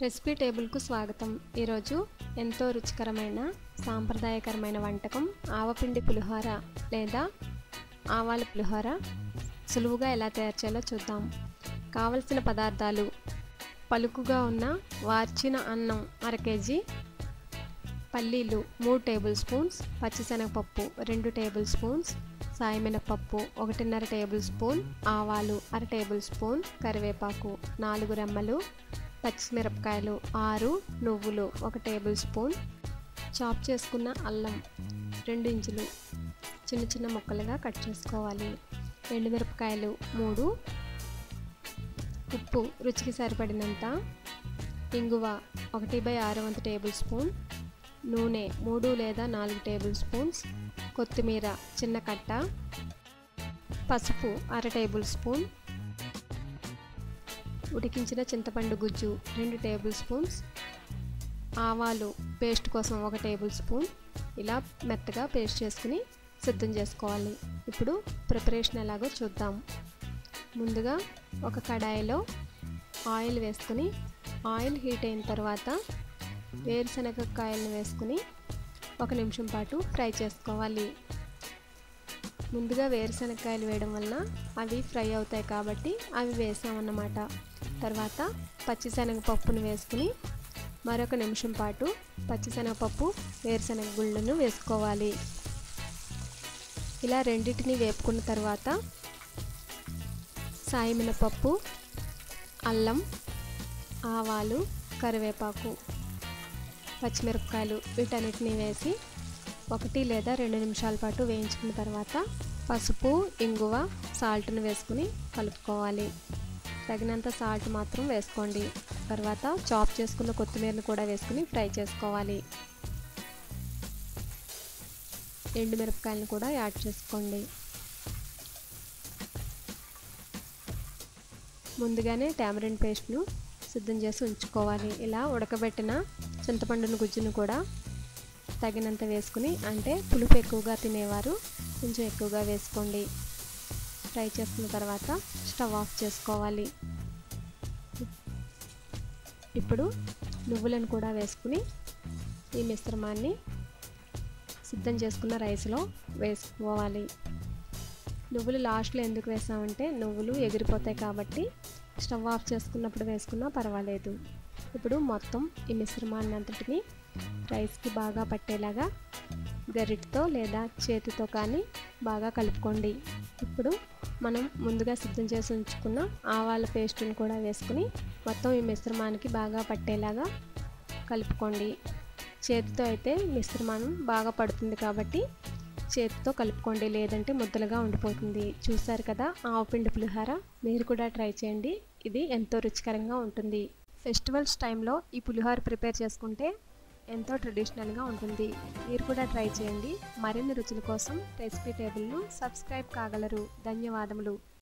Recipe టేబుల్కు స్వాగతం. ఈరోజు ఎంతో రుచికరమైన సాంప్రదాయకరమైన వంటకం ఆవపిండి పులిహోర లేదా ఆవాల పులిహోర సులువుగా ఎలా తయారు చేయాలో చూద్దాం. కావలసిన పదార్థాలు: పలుకుగా ఉన్న వార్చిన అన్నం 1/2 కేజీ, పల్లీలు 3 టేబుల్ స్పూన్స్, పచ్చిశనగపప్పు 2 టేబుల్ స్పూన్స్, సాయమినపప్పు 1.5 టేబుల్ స్పూన్, ఆవాలు 1/2 టేబుల్ స్పూన్, కరివేపాకు 4 రెమ్మలు, పచ్చిమిరపకాయలు 6, నువ్వులు 1 టేబుల్ స్పూన్, చాప్ చేసుకున్న అల్లం 2 ఇంచులు చిన్న చిన్న ముక్కలుగా కట్ చేసుకోవాలి, ఎండుమిరపకాయలు 3, ఉప్పు రుచికి సరిపడినంత, ఇంగువ 1/6 టేబుల్ స్పూన్, నూనె 3 లేదా 4 టేబుల్ స్పూన్స్, కొత్తిమీర చిన్న కట్ట, పసుపు 1/2 టేబుల్ స్పూన్, ఉడికించిన చింతపండు గుజ్జు 2 టేబుల్ స్పూన్స్, ఆవాలు పేస్ట్ కోసం 1 టేబుల్ స్పూన్. ఇలా మెత్తగా పేస్ట్ చేసుకుని సిద్ధం చేసుకోవాలి. ఇప్పుడు ప్రిపరేషన్ ఎలాగో చూద్దాం. ముందుగా ఒక కడాయిలో ఆయిల్ వేసుకుని ఆయిల్ హీట్ అయిన తర్వాత వేరుశనగకాయలను వేసుకుని 1 నిమిషం పాటు ఫ్రై చేసుకోవాలి. ముందుగా వేరుశనగకాయలు వేయడం వల్ల అవి ఫ్రై అవుతాయి కాబట్టి అవి వేసామన్నమాట. తర్వాత పచ్చిశనగపప్పును వేసుకుని మరొక నిమిషం పాటు పచ్చిశనగపప్పు వేరుశనగ గుళ్ళను వేసుకోవాలి. ఇలా రెండింటిని వేపుకున్న తర్వాత సాయమినపప్పు, అల్లం, ఆవాలు, కరివేపాకు, పచ్చిమిరపకాయలు వీటన్నిటిని వేసి 1 లేదా 2 నిమిషాల పాటు వేయించుకున్న తర్వాత పసుపు, ఇంగువ, సాల్ట్ను వేసుకుని కలుపుకోవాలి. తగినంత సాల్ట్ మాత్రం వేసుకోండి. తర్వాత చాప్ చేసుకున్న కొత్తిమీరను కూడా వేసుకుని ఫ్రై చేసుకోవాలి. ఎండుమిరపకాయలను కూడా యాడ్ చేసుకోండి. ముందుగానే టామరిన్ పేస్ట్ను సిద్ధం చేసి ఉంచుకోవాలి. ఇలా ఉడకబెట్టిన చింతపండును గుజ్జును కూడా తగినంత వేసుకుని, అంటే పులుపు ఎక్కువగా తినేవారు కొంచెం ఎక్కువగా వేసుకోండి. ఫ్రై చేసుకున్న తర్వాత స్టవ్ ఆఫ్ చేసుకోవాలి. ఇప్పుడు నువ్వులను కూడా వేసుకుని ఈ మిశ్రమాన్ని సిద్ధం చేసుకున్న రైస్లో వేసుకోవాలి. నువ్వులు లాస్ట్లో ఎందుకు వేసామంటే నువ్వులు ఎగిరిపోతాయి కాబట్టి స్టవ్ ఆఫ్ చేసుకున్నప్పుడు వేసుకున్నా పర్వాలేదు. ఇప్పుడు మొత్తం ఈ మిశ్రమాన్ని అంతటిని రైస్కి బాగా పట్టేలాగా గరిటతో లేదా చేతితో కానీ బాగా కలుపుకోండి. ఇప్పుడు మనం ముందుగా సిద్ధం చేసి ఉంచుకున్న ఆవాల పేస్టును కూడా వేసుకుని మొత్తం ఈ మిశ్రమానికి బాగా పట్టేలాగా కలుపుకోండి. చేతితో అయితే మిశ్రమానం బాగా పడుతుంది కాబట్టి చేతితో కలుపుకోండి, లేదంటే ముద్దలుగా ఉండిపోతుంది. చూసారు కదా ఆవపిండి పులిహోర. మీరు కూడా ట్రై చేయండి. ఇది ఎంతో రుచికరంగా ఉంటుంది. ఫెస్టివల్స్ టైంలో ఈ పులిహోర ప్రిపేర్ చేసుకుంటే ఎంతో ట్రెడిషనల్గా ఉంటుంది. మీరు కూడా ట్రై చేయండి. మరిన్ని రుచుల కోసం రెసిపీ టేబుల్ను సబ్స్క్రైబ్ కాగలరు. ధన్యవాదములు.